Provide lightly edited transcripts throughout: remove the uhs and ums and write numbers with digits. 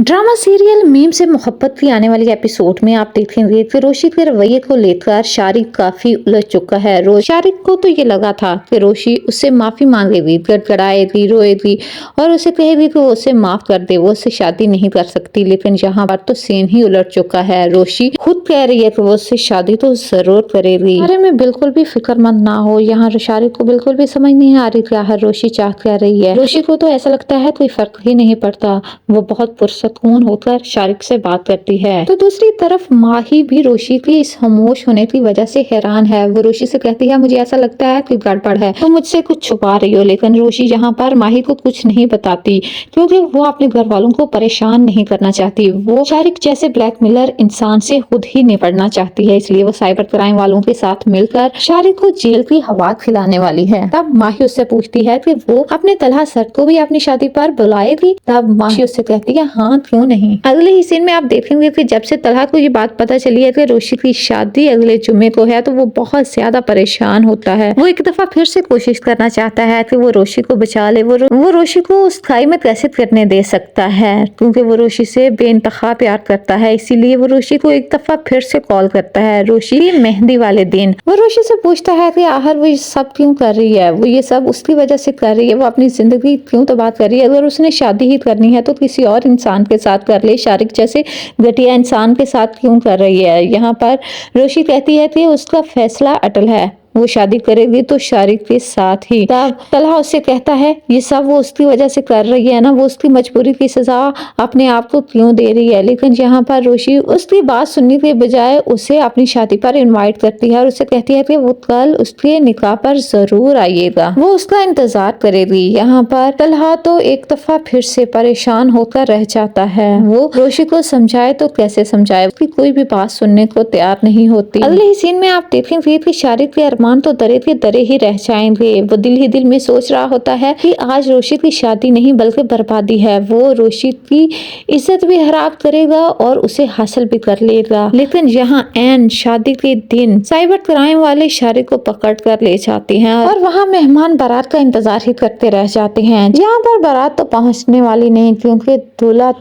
Drama serial meme से मोहब्बत की आने वाली एपिसोड में आप देखेंगे कि रोशी के रवैये को लेकर शारिक काफी उलझ चुका है। शारिक को तो ये लगा था कि रोशी उससे माफी मांगेगी, गड़गड़ाएगी, रोएगी और उसे कहेगी कि वो उसे माफ कर दे, वो उससे शादी नहीं कर सकती। लेकिन यहाँ पर तो सीन ही उलट चुका है। रोशी खुद कह रही है कि वो उससे शादी तो जरूर करेगी। बारे में बिल्कुल भी फिक्रमंद ना हो। यहाँ शारिक को बिल्कुल भी समझ नहीं आ रही क्या रोशी चाह क्या रही है। रोशी को तो ऐसा लगता है कोई फर्क ही नहीं पड़ता, वो बहुत पुरसकून होकर शारिक से बात करती है। तो दूसरी तरफ माही भी रोशी की इस खामोश होने की वजह से हैरान है। वो रोशी से कहती है मुझे ऐसा लगता है कि गड़बड़ है, तो मुझसे कुछ छुपा रही हो। लेकिन रोशी यहाँ पर माही को कुछ नहीं बताती क्योंकि वो अपने घर वालों को परेशान नहीं करना चाहती। वो शारिक जैसे ब्लैकमेलर इंसान से खुद ही निपटना चाहती है, इसलिए वो साइबर क्राइम वालों के साथ मिलकर शारिक को जेल की हवा खिलाने वाली है। तब माही उससे पूछती है कि वो अपने तलहा सर को भी अपनी शादी पर बुलाएगी। तब माही उससे कहती है हाँ क्यों नहीं। अगले ही सीन में आप देखेंगे कि जब से तलहा को ये बात पता चली है कि रोशी की शादी अगले जुम्मे को है, तो वो बहुत ज्यादा परेशान होता है। वो एक दफा फिर से कोशिश करना चाहता है कि वो रोशी को बचा ले। वो रोशी को उस खाई में कैसे करने दे सकता है क्योंकि वो रोशी से बेइंतहा प्यार करता है। इसीलिए वो रोशी को एक दफा फिर से कॉल करता है। रोशी की मेहंदी वाले दिन वो रोशी से पूछता है कि आखिर वो ये सब क्यों कर रही है, वो ये सब उसकी वजह से कर रही है, वो अपनी जिंदगी क्यों तबाह कर रही है। अगर उसने शादी ही करनी है तो किसी और इंसान के साथ कर ले, शारिक जैसे घटिया इंसान के साथ क्यों कर रही है। यहाँ पर रोशी कहती है कि उसका फैसला अटल है, वो शादी करेगी तो शारिक के साथ ही। तब तलहा उससे कहता है ये सब वो उसकी वजह से कर रही है ना, वो उसकी मजबूरी की सजा अपने आप को क्यों दे रही है। लेकिन यहाँ पर रोशी उसकी बात सुनने के बजाय उसे अपनी शादी पर इनवाइट करती है और उसे कहती है कि वो कल उसके निकाह पर जरूर आइएगा, वो उसका इंतजार करेगी। यहाँ पर तलहा तो एक दफा फिर से परेशान होकर रह जाता है। वो रोशी को समझाए तो कैसे समझाए, उसकी कोई भी बात सुनने को तैयार नहीं होती। अगले ही सीन में आप देखेंगे कि शारिक के अरमान तो दरे के दरे ही रह जाएंगे। वो दिल ही दिल में सोच रहा होता है कि आज रोशी की शादी नहीं बल्कि बर्बादी है। वो रोशी की इज्जत भी खराब करेगा और उसे हासिल भी कर लेगा। लेकिन यहाँ एन शादी के दिन साइबर क्राइम वाले शारिक को पकड़ कर ले जाते हैं और वहाँ मेहमान बारात का इंतजार ही करते रह जाते हैं। यहाँ पर बारात तो पहुँचने वाली नहीं क्योंकि दूल्हा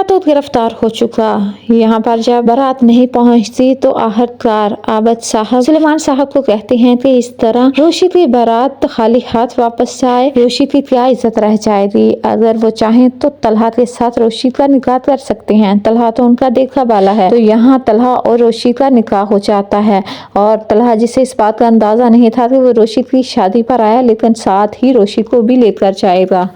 तो गिरफ्तार हो चुका। यहाँ पर जब बारात नहीं पहुँचती तो आखिरकार आबद साहब सुलेमान साहब को कहते हैं कि इस तरह रोशी की बारात खाली हाथ वापस आए, रोशी की क्या इज्जत रह जाएगी। अगर वो चाहें तो तलहा के साथ रोशी का निकाह कर सकते हैं, तलहा तो उनका देखा वाला है। तो यहाँ तलहा और रोशी का निकाह हो जाता है और तलहा जिसे इस बात का अंदाजा नहीं था कि वो रोशी की शादी पर आया, लेकिन साथ ही रोशी को भी लेकर जाएगा।